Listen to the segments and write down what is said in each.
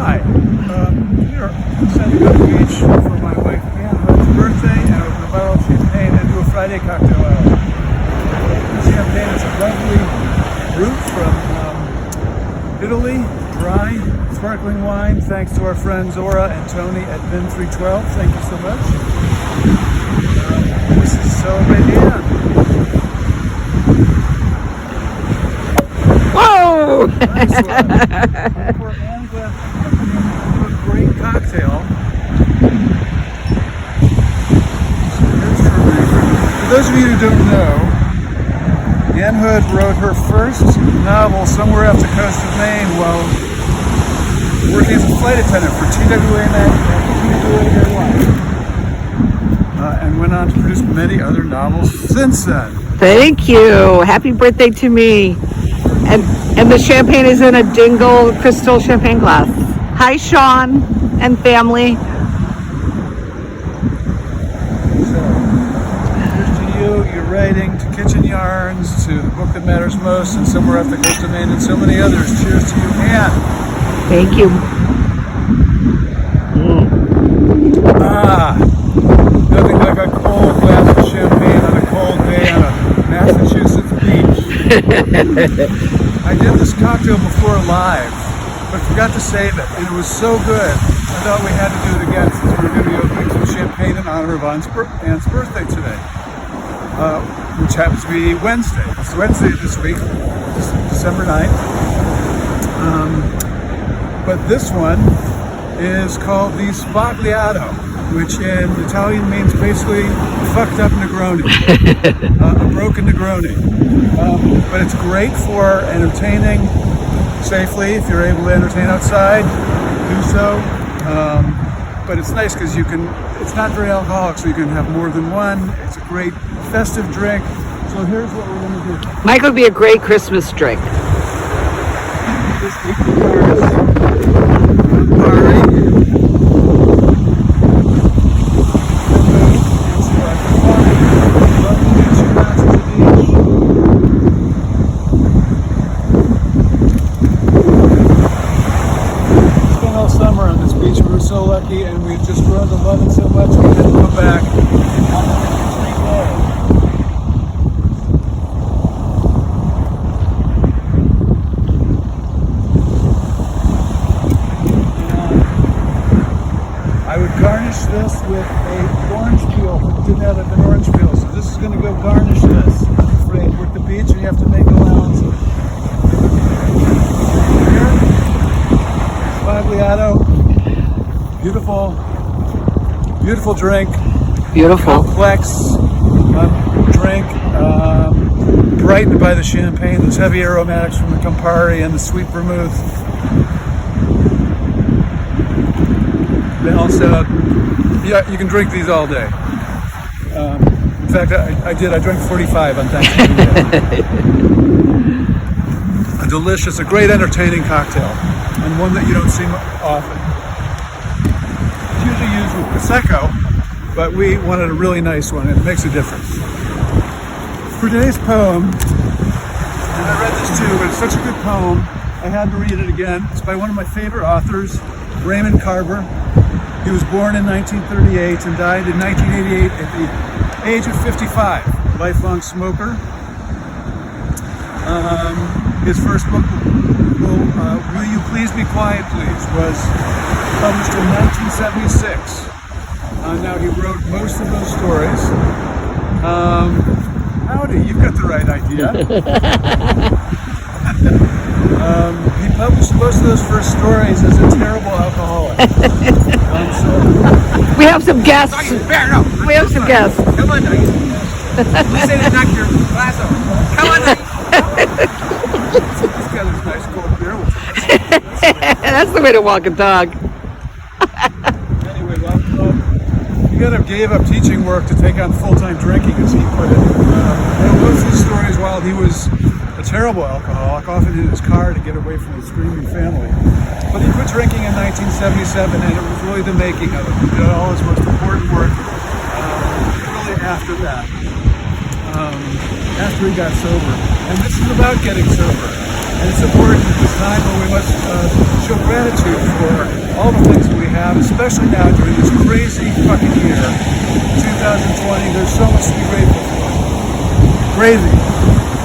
Hi. Here, setting up the beach for my wife Anne's birthday and open a bottle of champagne and do a Friday cocktail hour. Champagne is a bubbly root from Italy, dry, sparkling wine, thanks to our friends Zora and Tony at Bin 312. Thank you so much. This is Celebrate Anne. Whoa! Nice one. Pour Anne a glass of a great cocktail. So here's for those of you who don't know, Anne Hood wrote her first novel somewhere off the coast of Maine while working as a flight attendant for TWA Airlines, and went on to produce many other novels since then. Thank you. Happy birthday to me. And the champagne is in a Dingle crystal champagne glass. Hi, Sean and family. So, here's to you, your writing, to Kitchen Yarns, to The Book That Matters Most, and Somewhere Off the Coast of Maine, and so many others. Cheers to you, Anne. Thank you. Nothing like a cold glass of champagne on a cold day on a Massachusetts beach. I did this cocktail before live, but forgot to save it, and it was so good, I thought we had to do it again since we were going to be opening some champagne in honor of Anne's birthday today, which happens to be Wednesday. It's Wednesday this week, December 9th. But this one is called the Spagliato, which in Italian means basically fucked up Negroni, a broken Negroni. But it's great for entertaining safely. If you're able to entertain outside, do so. But it's nice because it's not very alcoholic, so you can have more than one. It's a great festive drink. So here's what we're going to do. Michael would be a great Christmas drink. Just eat the Campari. Summer on this beach. We were so lucky, and we've just grown to love it so much we had to come back. I would garnish this with a orange peel, but didn't have an orange peel, so this is going to go garnish this. I'm afraid we're at the beach, and you have to make allowances. Spagliato, beautiful drink. Beautiful. Complex drink, brightened by the champagne, those heavy aromatics from the Campari and the sweet vermouth. Also, yeah, you can drink these all day. In fact, I drank 45 on Thanksgiving Day. A delicious, a great entertaining cocktail, and one that you don't see often. It's usually used with Prosecco, but we wanted a really nice one, and it makes a difference. For today's poem, and I read this too, but it's such a good poem, I had to read it again. It's by one of my favorite authors, Raymond Carver. He was born in 1938 and died in 1988 at the age of 55, lifelong smoker. His first book, Will You Please Be Quiet Please, was published in 1976. Now he wrote most of those stories. Howdy, you've got the right idea. He published most of those first stories as a terrible alcoholic. We have some guests. We have some guests. Come on, Nugget. Please say to knock your glass over. Come on, Nugget. This guy has nice cold beer. That's the way to walk a dog. Anyway, he kind of gave up teaching work to take on full-time drinking, as he put it. And most of the stories while he was a terrible alcoholic, often in his car to get away from his screaming family. But he quit drinking in 1977, and it was really the making of it. He did all his most important work really after that, after he got sober. And this is about getting sober. And it's important at this time when we must show gratitude for all the things that we have, especially now during this crazy fucking year, 2020. There's so much to be grateful for. Gravy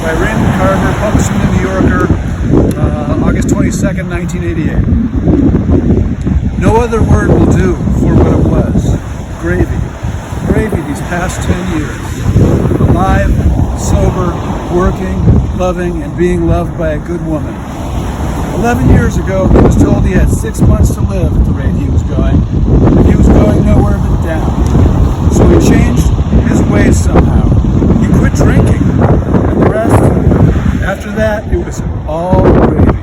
by Raymond Carver, published in The New Yorker, August 22nd, 1988. No other word will do for what it was. Gravy. Gravy these past 10 years. Alive, sober, working, loving, and being loved by a good woman. 11 years ago, he was told he had 6 months to live at the rate he was going, and he was going nowhere but down. So he changed his ways somehow. He quit drinking, and the rest, after that, it was all gravy.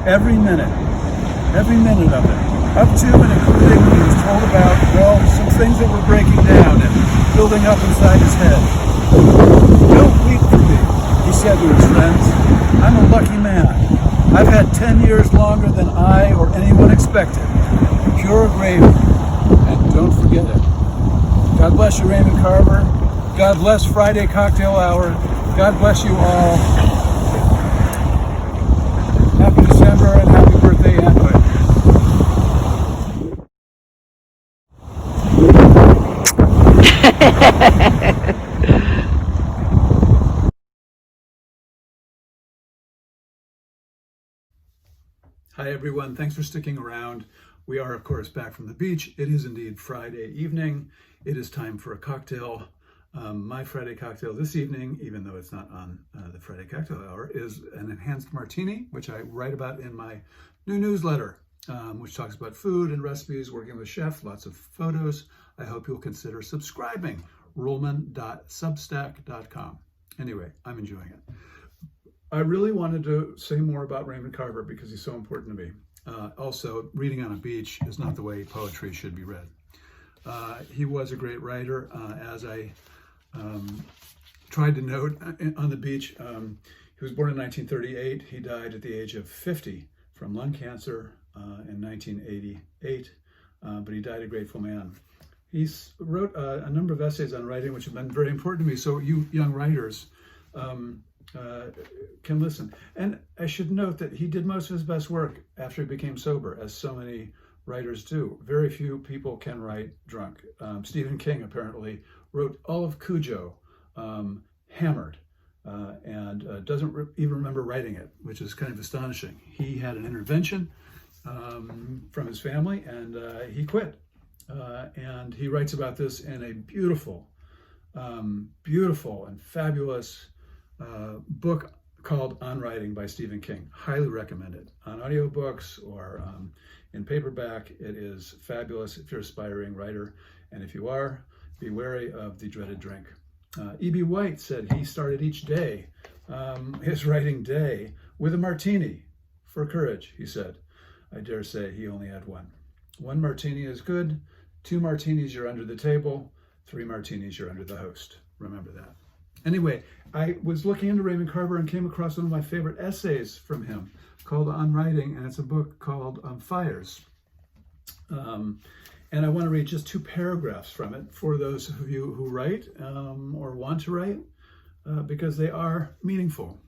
Every minute of it. Up to and including when he was told about, well, some things that were breaking down and building up inside his head. Don't weep for me, he said to his friends. I'm a lucky man. I've had 10 years longer than I or anyone expected. Pure gravy. And don't forget it. God bless you, Raymond Carver. God bless Friday Cocktail Hour. God bless you all. Happy December and happy birthday, Anthony. Hi everyone, thanks for sticking around. We are of course back from the beach. It is indeed Friday evening. It is time for a cocktail. My Friday cocktail this evening, even though it's not on the Friday Cocktail Hour, is an enhanced martini, which I write about in my new newsletter, which talks about food and recipes, working with chefs, lots of photos. I hope you'll consider subscribing, rollman.substack.com. Anyway, I'm enjoying it. I really wanted to say more about Raymond Carver because he's so important to me. Also, reading on a beach is not the way poetry should be read. He was a great writer, as I tried to note on the beach. He was born in 1938. He died at the age of 50 from lung cancer in 1988, but he died a grateful man. He wrote a number of essays on writing, which have been very important to me. So you young writers can listen. And I should note that he did most of his best work after he became sober, as so many writers do. Very few people can write drunk. Stephen King apparently wrote all of Cujo hammered and doesn't even remember writing it, which is kind of astonishing. He had an intervention from his family and he quit. And he writes about this in a beautiful and fabulous book called On Writing by Stephen King. Highly recommend it. On audiobooks or in paperback, it is fabulous if you're an aspiring writer. And if you are, be wary of the dreaded drink. E.B. White said he started each day, his writing day, with a martini for courage, he said. I dare say he only had one. 1 martini is good. 2 martinis, you're under the table. 3 martinis, you're under the host. Remember that. Anyway, I was looking into Raymond Carver and came across one of my favorite essays from him called On Writing, and it's a book called Fires. And I want to read just 2 paragraphs from it for those of you who write or want to write, because they are meaningful.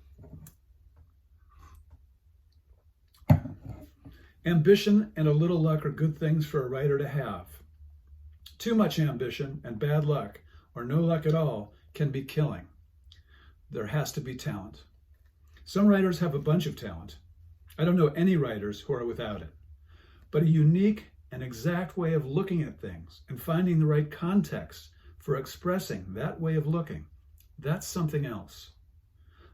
Ambition and a little luck are good things for a writer to have. Too much ambition and bad luck, or no luck at all, can be killing. There has to be talent. Some writers have a bunch of talent. I don't know any writers who are without it. But a unique and exact way of looking at things and finding the right context for expressing that way of looking, that's something else.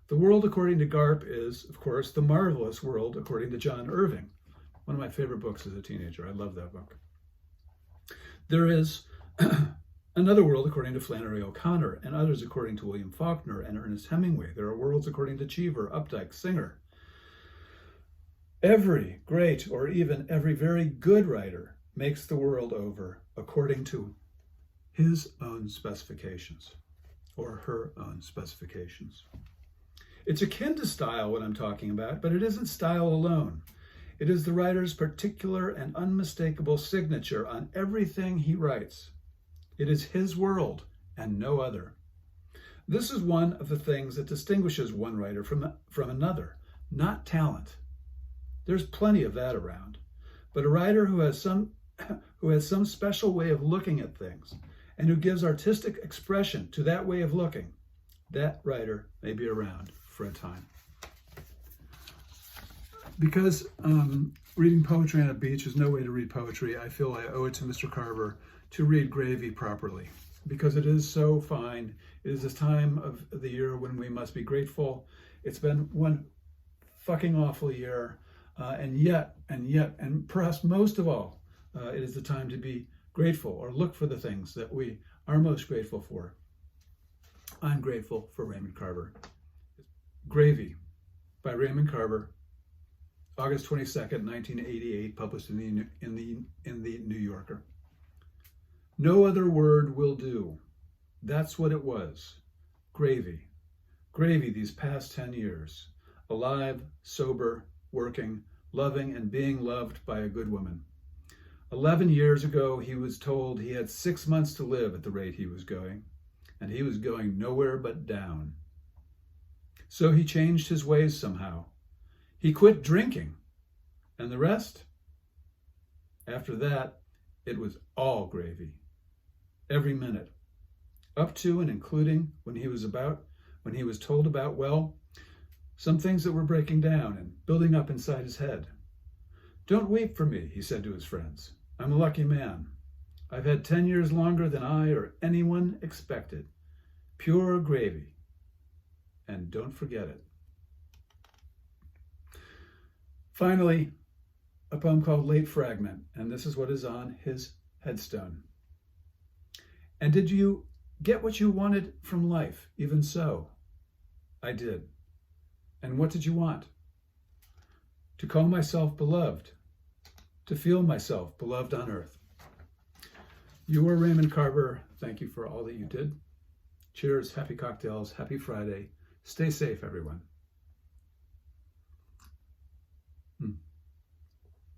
The World According to Garp is, of course, The Marvelous World According to John Irving. One of my favorite books as a teenager. I love that book. There is Another World According to Flannery O'Connor, and others according to William Faulkner and Ernest Hemingway. There are worlds according to Cheever, Updike, Singer. Every great or even every very good writer makes the world over according to his own specifications or her own specifications. It's akin to style, what I'm talking about, but it isn't style alone. It is the writer's particular and unmistakable signature on everything he writes. It is his world and no other. This is one of the things that distinguishes one writer from another. not talent. There's plenty of that around. But a writer who has some special way of looking at things and who gives artistic expression to that way of looking, that writer may be around for a time. Because reading poetry on a beach is no way to read poetry, I feel I owe it to Mr. Carver to read Gravy properly, because it is so fine. It is this time of the year when we must be grateful. It's been one fucking awful year, and yet, and perhaps most of all, it is the time to be grateful or look for the things that we are most grateful for. I'm grateful for Raymond Carver. Gravy by Raymond Carver, August 22nd, 1988, published in the New Yorker. No other word will do. That's what it was. Gravy. Gravy these past 10 years. Alive, sober, working, loving, and being loved by a good woman. 11 years ago, he was told he had 6 months to live at the rate he was going, and he was going nowhere but down. So he changed his ways somehow. He quit drinking, and the rest? After that, it was all gravy. Every minute. Up to and including when he was told about, well, some things that were breaking down and building up inside his head. Don't weep for me, he said to his friends. I'm a lucky man. I've had 10 years longer than I or anyone expected. Pure gravy. And don't forget it. Finally, a poem called Late Fragment, and this is what is on his headstone. And did you get what you wanted from life? Even so, I did. And what did you want? To call myself beloved, to feel myself beloved on earth. You are Raymond Carver. Thank you for all that you did. Cheers, happy cocktails, happy Friday. Stay safe, everyone.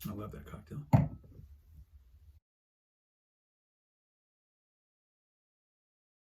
I love that cocktail.